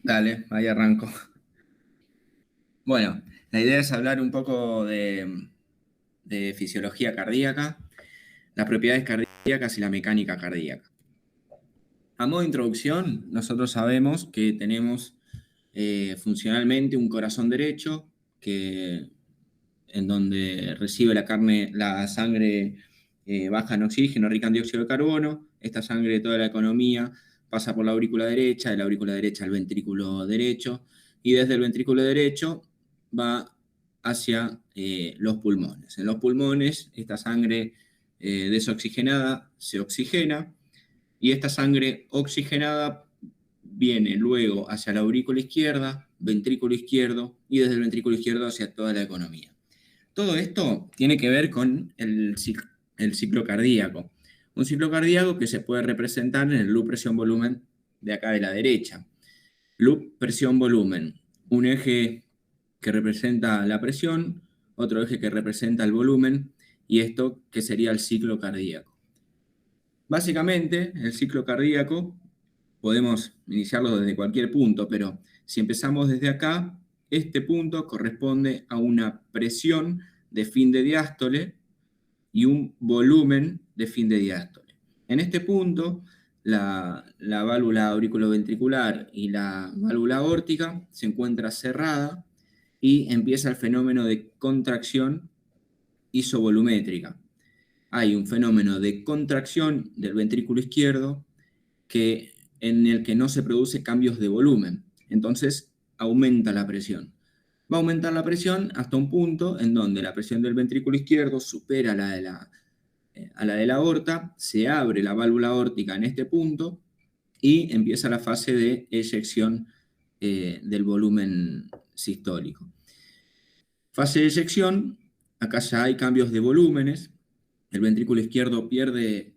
Dale, ahí arranco. Bueno, la idea es hablar un poco de fisiología cardíaca, las propiedades cardíacas y la mecánica cardíaca. A modo de introducción, nosotros sabemos que tenemos funcionalmente un corazón derecho en donde recibe la sangre baja en oxígeno, rica en dióxido de carbono. Esta sangre de toda la economía pasa por la aurícula derecha, de la aurícula derecha al ventrículo derecho, y desde el ventrículo derecho va hacia los pulmones. En los pulmones, esta sangre desoxigenada se oxigena, y esta sangre oxigenada viene luego hacia la aurícula izquierda, ventrículo izquierdo, y desde el ventrículo izquierdo hacia toda la economía. Todo esto tiene que ver con el ciclo cardíaco. Un ciclo cardíaco que se puede representar en el loop presión-volumen de acá de la derecha. Loop presión-volumen, un eje que representa la presión, otro eje que representa el volumen, y esto que sería el ciclo cardíaco. Básicamente, el ciclo cardíaco podemos iniciarlo desde cualquier punto, pero si empezamos desde acá, este punto corresponde a una presión de fin de diástole y un volumen de fin de diástole. En este punto, la válvula auriculoventricular y la válvula aórtica se encuentra cerrada y empieza el fenómeno de contracción isovolumétrica. Hay un fenómeno de contracción del ventrículo izquierdo en el que no se produce cambios de volumen. Entonces, aumenta la presión. Va a aumentar la presión hasta un punto en donde la presión del ventrículo izquierdo supera a la de la aorta, se abre la válvula aórtica en este punto y empieza la fase de eyección del volumen sistólico. Fase de eyección, acá ya hay cambios de volúmenes, el ventrículo izquierdo pierde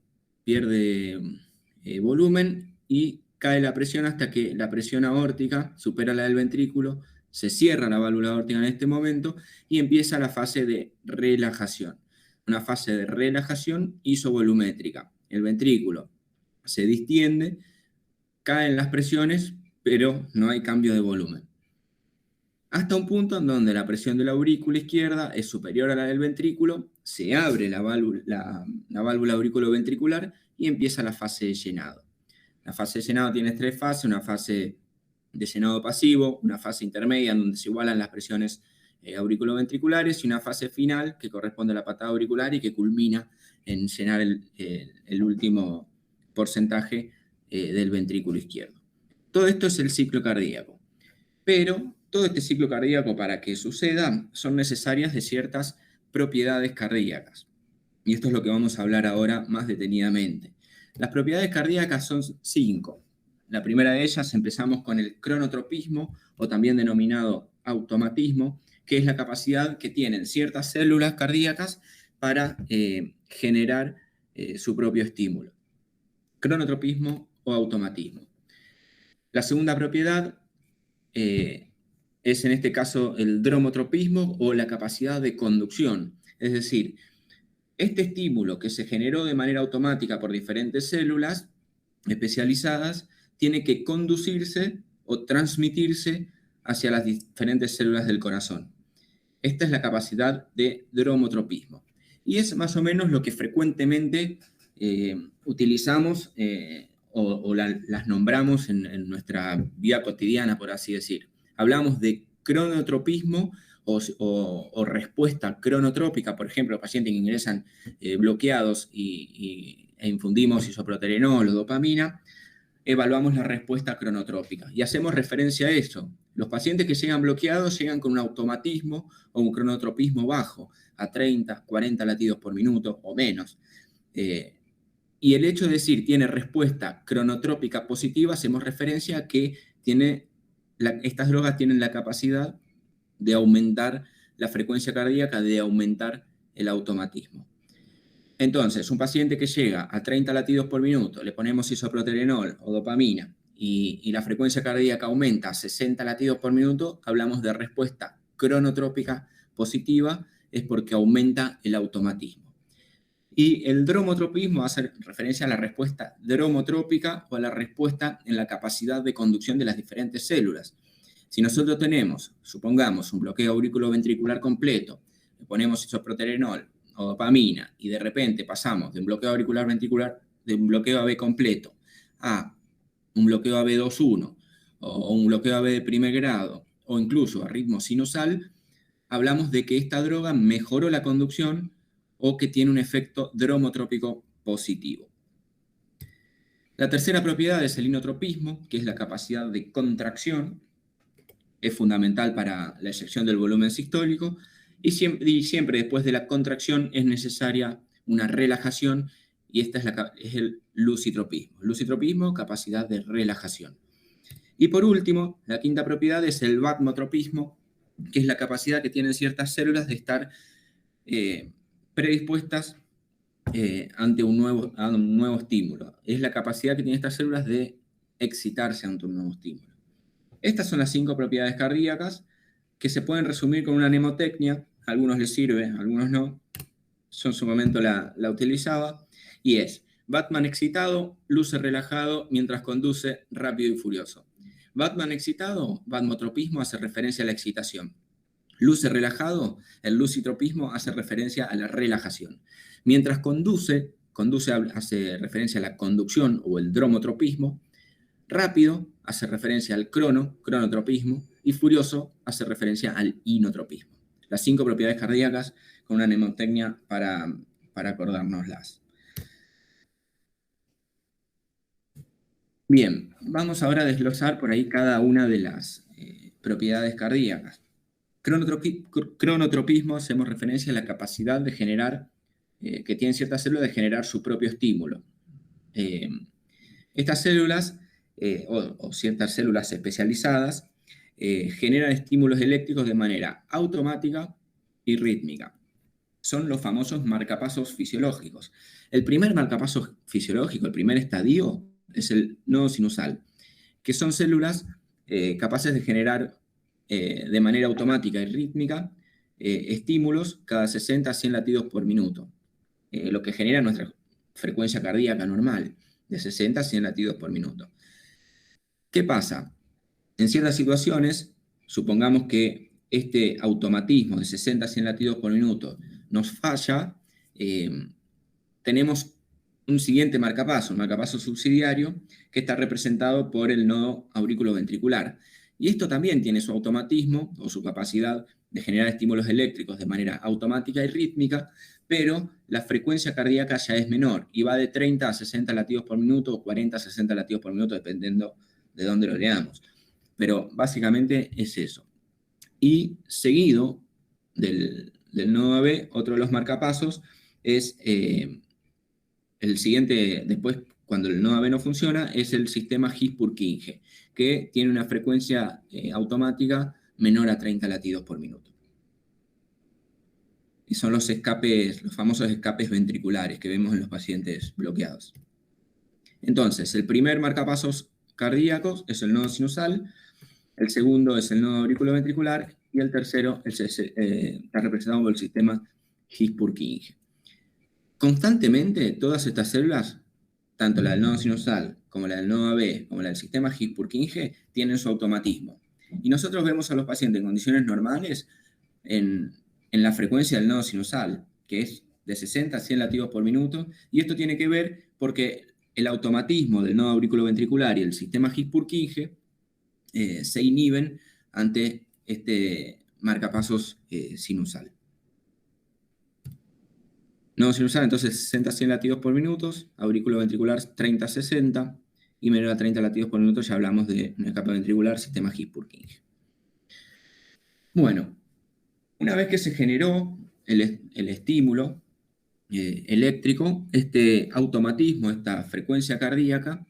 volumen y cae la presión hasta que la presión aórtica supera la del ventrículo, se cierra la válvula aórtica en este momento y empieza la fase de relajación. Una fase de relajación isovolumétrica. El ventrículo se distiende, caen las presiones, pero no hay cambio de volumen. Hasta un punto en donde la presión de la aurícula izquierda es superior a la del ventrículo, se abre la válvula auriculoventricular y empieza la fase de llenado. La fase de llenado tiene tres fases: una fase de llenado pasivo, una fase intermedia en donde se igualan las presiones auriculoventriculares, y una fase final que corresponde a la patada auricular y que culmina en llenar el último porcentaje del ventrículo izquierdo. Todo esto es el ciclo cardíaco. Pero todo este ciclo cardíaco, para que suceda, son necesarias de ciertas propiedades cardíacas. Y esto es lo que vamos a hablar ahora más detenidamente. Las propiedades cardíacas son 5. La primera de ellas, empezamos con el cronotropismo, o también denominado automatismo, que es la capacidad que tienen ciertas células cardíacas para generar su propio estímulo. Cronotropismo o automatismo. La segunda propiedad es en este caso el dromotropismo, o la capacidad de conducción. Es decir, este estímulo que se generó de manera automática por diferentes células especializadas tiene que conducirse o transmitirse hacia las diferentes células del corazón. Esta es la capacidad de dromotropismo. Y es más o menos lo que frecuentemente utilizamos o las nombramos en nuestra vida cotidiana, por así decir. Hablamos de cronotropismo o respuesta cronotrópica. Por ejemplo, pacientes que ingresan bloqueados e infundimos isoproterenol o dopamina, evaluamos la respuesta cronotrópica y hacemos referencia a eso. Los pacientes que llegan bloqueados llegan con un automatismo o un cronotropismo bajo, a 30, 40 latidos por minuto o menos. Y el hecho de decir tiene respuesta cronotrópica positiva, hacemos referencia a que estas drogas tienen la capacidad de aumentar la frecuencia cardíaca, de aumentar el automatismo. Entonces, un paciente que llega a 30 latidos por minuto, le ponemos isoproterenol o dopamina y la frecuencia cardíaca aumenta a 60 latidos por minuto, hablamos de respuesta cronotrópica positiva, es porque aumenta el automatismo. Y el dromotropismo hace referencia a la respuesta dromotrópica o a la respuesta en la capacidad de conducción de las diferentes células. Si nosotros tenemos, supongamos, un bloqueo auriculoventricular completo, le ponemos isoproterenol o dopamina y de repente pasamos de un bloqueo auricular ventricular, de un bloqueo AB completo a un bloqueo AB2.1 o un bloqueo AB de primer grado o incluso a ritmo sinusal, hablamos de que esta droga mejoró la conducción o que tiene un efecto dromotrópico positivo. La tercera propiedad es el inotropismo, que es la capacidad de contracción. Es fundamental para la eyección del volumen sistólico y siempre después de la contracción es necesaria una relajación y esta es el lusitropismo. Lusitropismo, capacidad de relajación. Y por último, la quinta propiedad es el batmotropismo, que es la capacidad que tienen ciertas células de estar predispuestas ante un nuevo estímulo. Es la capacidad que tienen estas células de excitarse ante un nuevo estímulo. Estas son las 5 propiedades cardíacas que se pueden resumir con una mnemotecnia. A algunos les sirve, a algunos no. Yo en su momento la utilizaba. Y es Batman excitado, luce relajado, mientras conduce rápido y furioso. Batman excitado, batmotropismo, hace referencia a la excitación. Luce relajado, el lusitropismo hace referencia a la relajación. Mientras conduce hace referencia a la conducción o el dromotropismo. Rápido hace referencia al cronotropismo, y furioso hace referencia al inotropismo. Las 5 propiedades cardíacas con una mnemotecnia para acordárnoslas. Bien, vamos ahora a desglosar por ahí cada una de las propiedades cardíacas. Cronotropismo, hacemos referencia a la capacidad de generar, que tienen ciertas células de generar su propio estímulo. Estas células, o ciertas células especializadas, generan estímulos eléctricos de manera automática y rítmica. Son los famosos marcapasos fisiológicos. El primer marcapaso fisiológico, el primer estadio, es el nodo sinusal, que son células capaces de generar de manera automática y rítmica estímulos cada 60 a 100 latidos por minuto, lo que genera nuestra frecuencia cardíaca normal, de 60 a 100 latidos por minuto. ¿Qué pasa? En ciertas situaciones, supongamos que este automatismo de 60 a 100 latidos por minuto nos falla, tenemos un siguiente marcapaso, un marcapaso subsidiario, que está representado por el nodo auriculoventricular. Y esto también tiene su automatismo o su capacidad de generar estímulos eléctricos de manera automática y rítmica, pero la frecuencia cardíaca ya es menor y va de 30 a 60 latidos por minuto o 40 a 60 latidos por minuto, dependiendo de dónde lo leamos. Pero básicamente es eso. Y seguido del nodo AB, otro de los marcapasos es el siguiente, después cuando el nodo AB no funciona, es el sistema His-Purkinje, que tiene una frecuencia automática menor a 30 latidos por minuto. Y son los escapes, los famosos escapes ventriculares que vemos en los pacientes bloqueados. Entonces, el primer marcapasos cardíacos es el nodo sinusal, el segundo es el nodo auriculoventricular y el tercero está representado por el sistema His-Purkinje. Constantemente, todas estas células, tanto la del nodo sinusal como la del nodo AB, como la del sistema His-Purkinje, tienen su automatismo. Y nosotros vemos a los pacientes en condiciones normales en la frecuencia del nodo sinusal, que es de 60 a 100 latidos por minuto, y esto tiene que ver porque el automatismo del nodo auriculoventricular y el sistema His-Purkinje se inhiben ante este marcapasos sinusal. Nodo sinusal, entonces 60 a 100 latidos por minuto, auriculoventricular 30 a 60, y menor a 30 latidos por minuto ya hablamos de un escape ventricular, sistema His-Purkinje. Bueno, una vez que se generó el estímulo eléctrico, este automatismo, esta frecuencia cardíaca,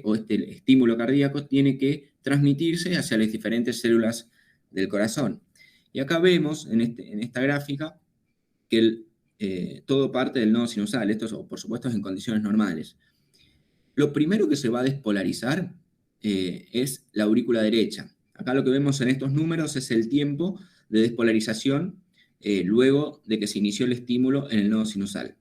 o este estímulo cardíaco, tiene que transmitirse hacia las diferentes células del corazón. Y acá vemos, en esta gráfica, que todo parte del nodo sinusal. Esto, por supuesto, es en condiciones normales. Lo primero que se va a despolarizar es la aurícula derecha. Acá lo que vemos en estos números es el tiempo de despolarización luego de que se inició el estímulo en el nodo sinusal.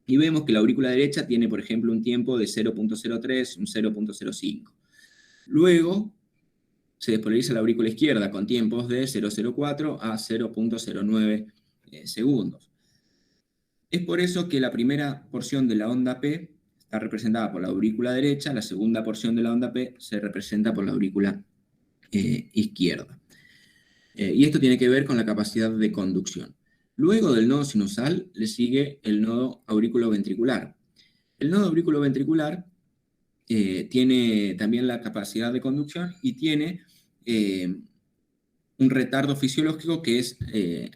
Y vemos que la aurícula derecha tiene, por ejemplo, un tiempo de 0.03, un 0.05. Luego se despolariza la aurícula izquierda con tiempos de 0.04 a 0.09 segundos. Es por eso que la primera porción de la onda P está representada por la aurícula derecha, la segunda porción de la onda P se representa por la aurícula izquierda. Y esto tiene que ver con la capacidad de conducción. Luego del nodo sinusal le sigue el nodo aurículo-ventricular. El nodo aurículo-ventricular tiene también la capacidad de conducción y tiene un retardo fisiológico que es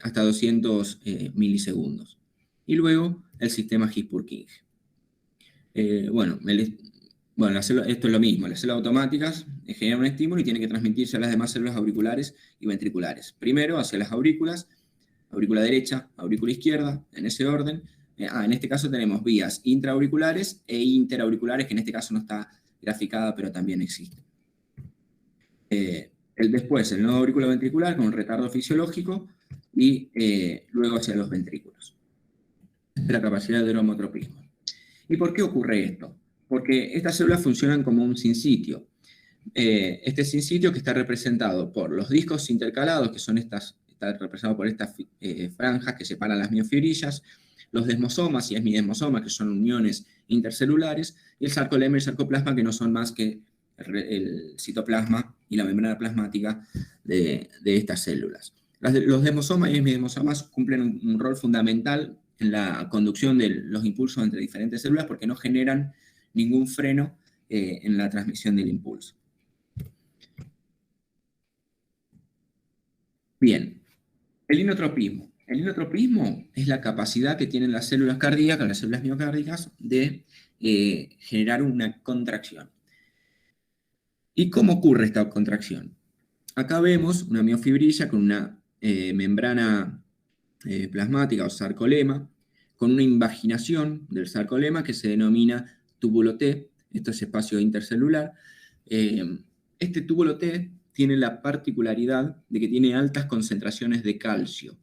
hasta 200 milisegundos. Y luego el sistema His-Purkinje. Esto es lo mismo. Las células automáticas generan un estímulo y tienen que transmitirse a las demás células auriculares y ventriculares. Primero hacia las aurículas, aurícula derecha, aurícula izquierda, en ese orden. En este caso tenemos vías intraauriculares e interauriculares, que en este caso no está graficada, pero también existe. Después, el nodo auriculoventricular con un retardo fisiológico y luego hacia los ventrículos. La capacidad de dromotropismo. ¿Y por qué ocurre esto? Porque estas células funcionan como un sinsitio. Este sinsitio que está representado por los discos intercalados, que son está representado por estas franjas que separan las miofibrillas, los desmosomas y esmidesmosomas, que son uniones intercelulares, y el sarcolema y el sarcoplasma, que no son más que el citoplasma y la membrana plasmática de estas células. Los desmosomas y esmidesmosomas cumplen un rol fundamental en la conducción de los impulsos entre diferentes células porque no generan ningún freno en la transmisión del impulso. Bien, el inotropismo. El inotropismo es la capacidad que tienen las células cardíacas, las células miocárdicas, de generar una contracción. ¿Y cómo ocurre esta contracción? Acá vemos una miofibrilla con una membrana plasmática o sarcolema, con una invaginación del sarcolema que se denomina túbulo T, esto es espacio intercelular. Este túbulo T tiene la particularidad de que tiene altas concentraciones de calcio.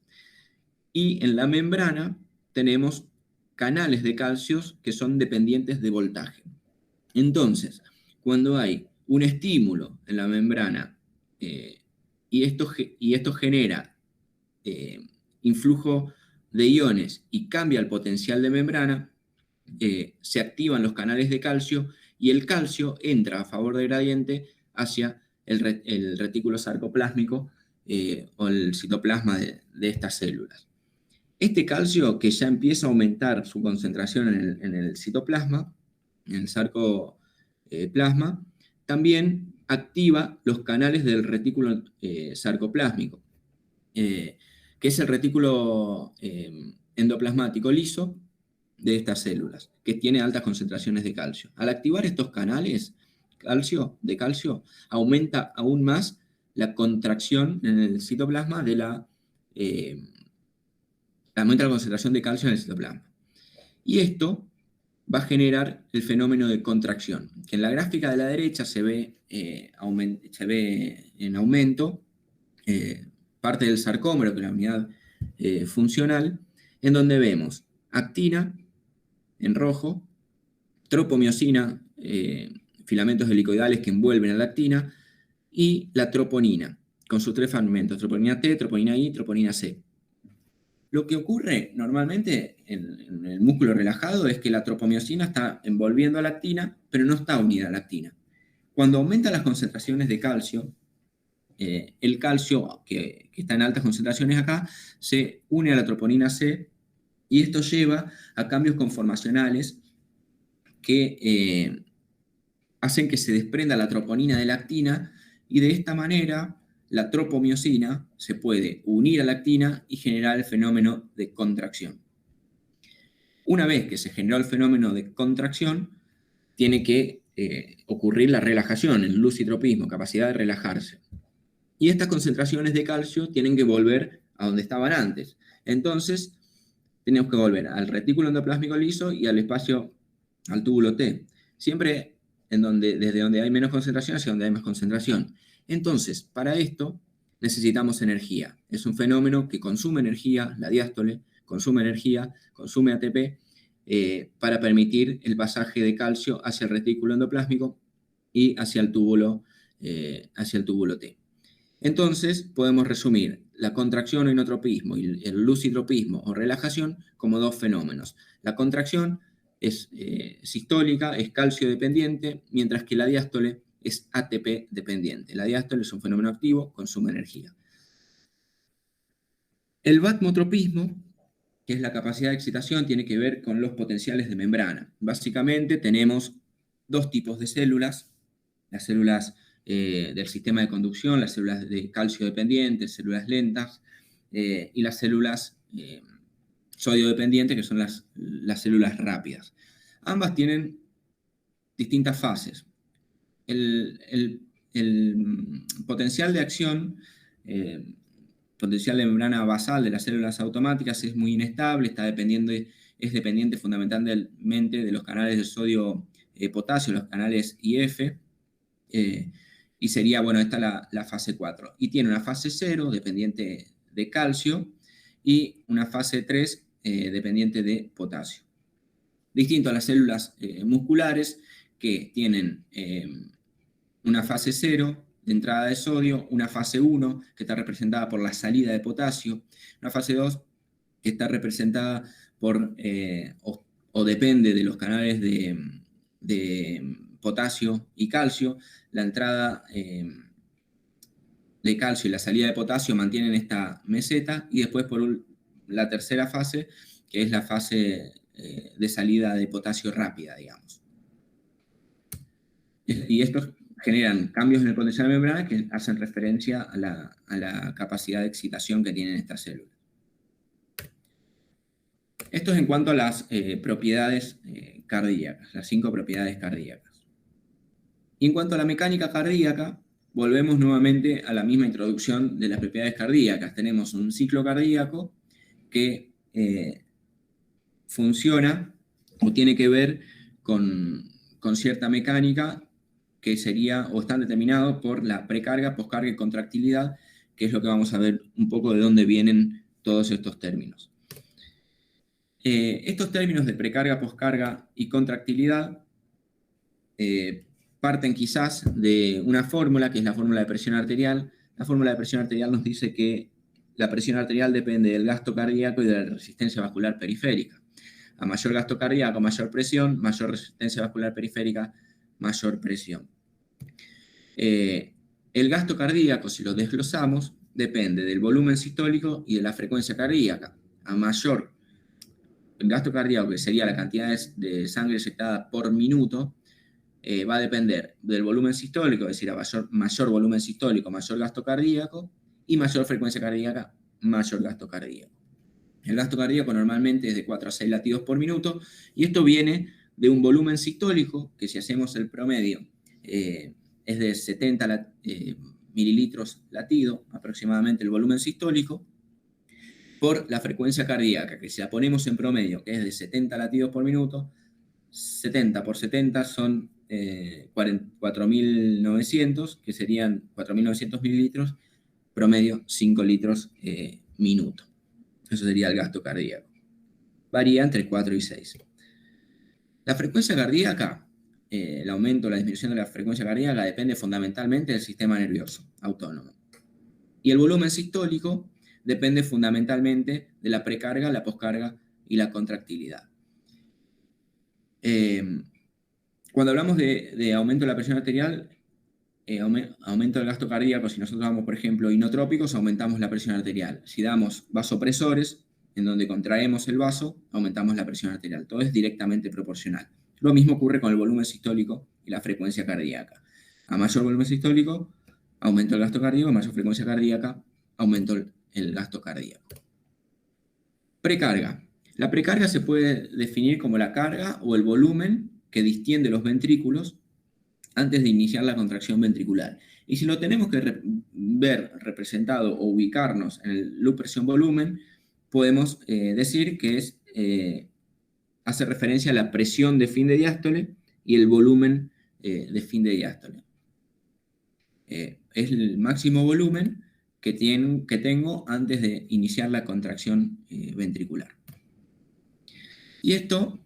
Y en la membrana tenemos canales de calcio que son dependientes de voltaje. Entonces, cuando hay un estímulo en la membrana y esto genera influjo de iones y cambia el potencial de membrana, se activan los canales de calcio y el calcio entra a favor del gradiente hacia el retículo sarcoplásmico o el citoplasma de estas células. Este calcio, que ya empieza a aumentar su concentración en el citoplasma, en el sarcoplasma, también activa los canales del retículo sarcoplásmico, que es el retículo endoplasmático liso de estas células, que tiene altas concentraciones de calcio. Al activar estos canales de calcio, aumenta aún más la contracción en el citoplasma aumenta la concentración de calcio en el citoplasma. Y esto va a generar el fenómeno de contracción, que en la gráfica de la derecha se ve en aumento parte del sarcómero, que es la unidad funcional, en donde vemos actina en rojo, tropomiosina, filamentos helicoidales que envuelven a la actina, y la troponina, con sus tres fragmentos, troponina T, troponina I, troponina C. Lo que ocurre normalmente en el músculo relajado es que la tropomiosina está envolviendo a la actina, pero no está unida a la actina. Cuando aumentan las concentraciones de calcio, el calcio, que está en altas concentraciones acá, se une a la troponina C y esto lleva a cambios conformacionales que hacen que se desprenda la troponina de la actina y de esta manera la tropomiosina se puede unir a la actina y generar el fenómeno de contracción. Una vez que se generó el fenómeno de contracción, tiene que ocurrir la relajación, el lucitropismo, capacidad de relajarse. Y estas concentraciones de calcio tienen que volver a donde estaban antes. Entonces, tenemos que volver al retículo endoplásmico liso y al espacio, al túbulo T. Siempre desde donde hay menos concentración hacia donde hay más concentración. Entonces, para esto necesitamos energía. Es un fenómeno que consume energía, la diástole consume energía, consume ATP, para permitir el pasaje de calcio hacia el retículo endoplásmico y hacia el túbulo T. Entonces, podemos resumir la contracción o inotropismo y el lucitropismo o relajación como dos fenómenos. La contracción es sistólica, es calcio dependiente, mientras que la diástole es ATP dependiente. La diástole es un fenómeno activo, consume energía. El vatmotropismo, que es la capacidad de excitación, tiene que ver con los potenciales de membrana. Básicamente tenemos dos tipos de células, las células del sistema de conducción, las células de calcio dependientes, células lentas, y las células sodio dependientes, que son las células rápidas. Ambas tienen distintas fases. El potencial de acción, potencial de membrana basal de las células automáticas es muy inestable, es dependiente fundamentalmente de los canales de sodio-potasio, los canales IF, y sería, bueno, esta la fase 4. Y tiene una fase 0, dependiente de calcio, y una fase 3, dependiente de potasio. Distinto a las células musculares, que tienen una fase 0 de entrada de sodio, una fase 1 que está representada por la salida de potasio, una fase 2 que está representada por, o depende de los canales de potasio y calcio. La entrada de calcio y la salida de potasio mantienen esta meseta, y después la tercera fase, que es la fase de salida de potasio rápida, digamos. Y estos generan cambios en el potencial de membrana que hacen referencia a la capacidad de excitación que tienen estas células. Esto es en cuanto a las propiedades cardíacas, las 5 propiedades cardíacas. Y en cuanto a la mecánica cardíaca, volvemos nuevamente a la misma introducción de las propiedades cardíacas. Tenemos un ciclo cardíaco que funciona o tiene que ver con cierta mecánica que sería o están determinados por la precarga, poscarga y contractilidad, que es lo que vamos a ver un poco de dónde vienen todos estos términos. Estos términos de precarga, poscarga y contractilidad parten quizás de una fórmula, que es la fórmula de presión arterial. La fórmula de presión arterial nos dice que la presión arterial depende del gasto cardíaco y de la resistencia vascular periférica. A mayor gasto cardíaco, mayor presión, mayor resistencia vascular periférica, mayor presión. El gasto cardíaco, si lo desglosamos, depende del volumen sistólico y de la frecuencia cardíaca. A mayor el gasto cardíaco, que sería la cantidad de sangre inyectada por minuto, va a depender del volumen sistólico, es decir, a mayor volumen sistólico, mayor gasto cardíaco, y mayor frecuencia cardíaca, mayor gasto cardíaco. El gasto cardíaco normalmente es de 4 a 6 latidos por minuto, y esto viene de un volumen sistólico, que si hacemos el promedio, es de 70 mililitros latido, aproximadamente el volumen sistólico, por la frecuencia cardíaca, que si la ponemos en promedio, que es de 70 latidos por minuto, 70 por 70 son 4.900, que serían 4.900 mililitros, promedio 5 litros minuto. Eso sería el gasto cardíaco. Varía entre 4 y 6. La frecuencia cardíaca, el aumento o la disminución de la frecuencia cardíaca depende fundamentalmente del sistema nervioso autónomo. Y el volumen sistólico depende fundamentalmente de la precarga, la poscarga y la contractilidad. Cuando hablamos de aumento de la presión arterial, aumento del gasto cardíaco, si nosotros damos, por ejemplo, inotrópicos, aumentamos la presión arterial. Si damos vasopresores, en donde contraemos el vaso, aumentamos la presión arterial. Todo es directamente proporcional. Lo mismo ocurre con el volumen sistólico y la frecuencia cardíaca. A mayor volumen sistólico, aumento el gasto cardíaco, a mayor frecuencia cardíaca, aumento el gasto cardíaco. Precarga. La precarga se puede definir como la carga o el volumen que distiende los ventrículos antes de iniciar la contracción ventricular. Y si lo tenemos que ver representado o ubicarnos en el loop presión-volumen, podemos decir que hace referencia a la presión de fin de diástole y el volumen de fin de diástole. Es el máximo volumen que tengo antes de iniciar la contracción ventricular. Y esto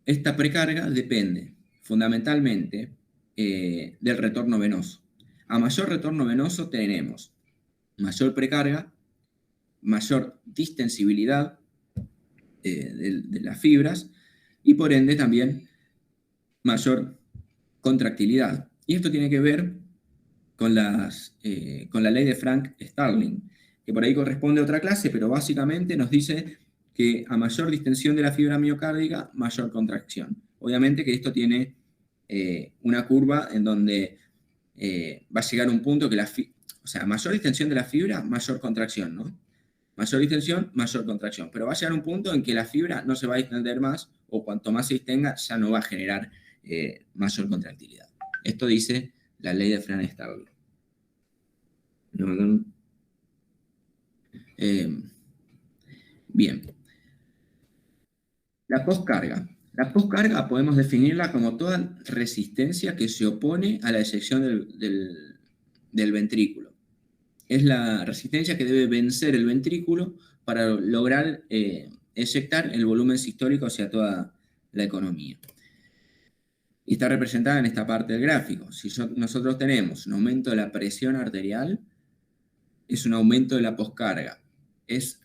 esta precarga depende fundamentalmente del retorno venoso. A mayor retorno venoso tenemos mayor precarga, mayor distensibilidad de las fibras y por ende también mayor contractilidad. Y esto tiene que ver con la ley de Frank-Starling, que por ahí corresponde a otra clase, pero básicamente nos dice que a mayor distensión de la fibra miocárdica, mayor contracción. Obviamente que esto tiene una curva en donde va a llegar un punto que o sea, mayor distensión de la fibra, mayor contracción, ¿no? Mayor distensión, mayor contracción. Pero va a llegar un punto en que la fibra no se va a distender más, o cuanto más se distenga, ya no va a generar mayor contractilidad. Esto dice la ley de Frank-Starling. Bien. La poscarga. La poscarga podemos definirla como toda resistencia que se opone a la eyección del ventrículo. Es la resistencia que debe vencer el ventrículo para lograr eyectar el volumen sistólico hacia toda la economía. Y está representada en esta parte del gráfico. Si nosotros tenemos un aumento de la presión arterial, es un aumento de la poscarga. Es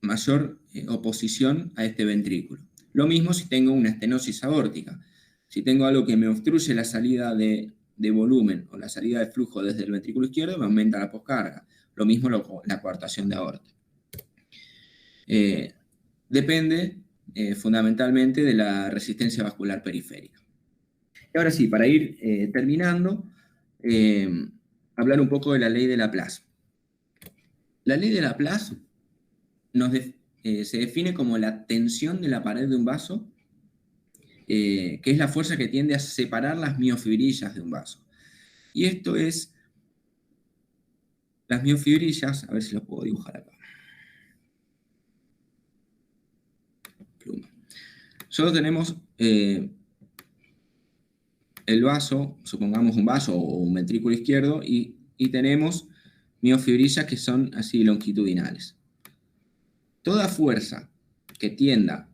mayor oposición a este ventrículo. Lo mismo si tengo una estenosis aórtica. Si tengo algo que me obstruye la salida de volumen o la salida de flujo desde el ventrículo izquierdo, me aumenta la poscarga. Lo mismo la coartación de aorta. Depende fundamentalmente de la resistencia vascular periférica. Y ahora sí, para ir terminando, hablar un poco de la ley de Laplace. La ley de Laplace se define como la tensión de la pared de un vaso, que es la fuerza que tiende a separar las miofibrillas de un vaso. Y esto es, las miofibrillas, a ver si lo puedo dibujar acá. Pluma. Solo tenemos el vaso, supongamos un vaso o un ventrículo izquierdo, y tenemos miofibrillas que son así longitudinales. Toda fuerza que tienda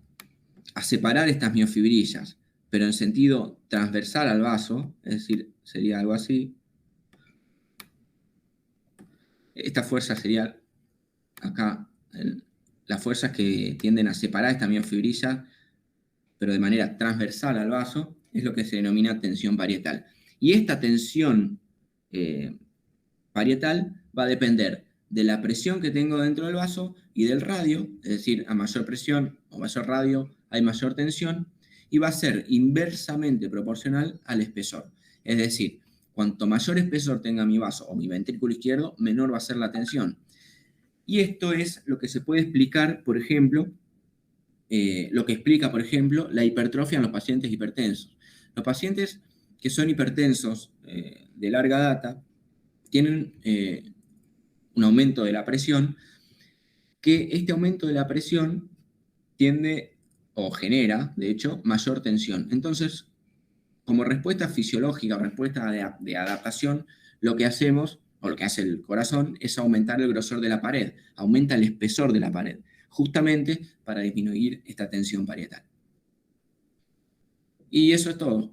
a separar estas miofibrillas, pero en sentido transversal al vaso, es decir, sería algo así. Esta fuerza sería acá, las fuerzas que tienden a separar esta miofibrilla, pero de manera transversal al vaso, es lo que se denomina tensión parietal. Y esta tensión parietal va a depender de la presión que tengo dentro del vaso y del radio, es decir, a mayor presión o mayor radio hay mayor tensión, y va a ser inversamente proporcional al espesor. Es decir, cuanto mayor espesor tenga mi vaso o mi ventrículo izquierdo, menor va a ser la tensión. Y esto es lo que se puede explicar, por ejemplo, lo que explica, por ejemplo, la hipertrofia en los pacientes hipertensos. Los pacientes que son hipertensos de larga data tienen un aumento de la presión, que este aumento de la presión tiende o genera, de hecho, mayor tensión. Entonces, como respuesta fisiológica, respuesta de adaptación, lo que hacemos, o lo que hace el corazón, es aumentar el grosor de la pared, aumenta el espesor de la pared, justamente para disminuir esta tensión parietal. Y eso es todo.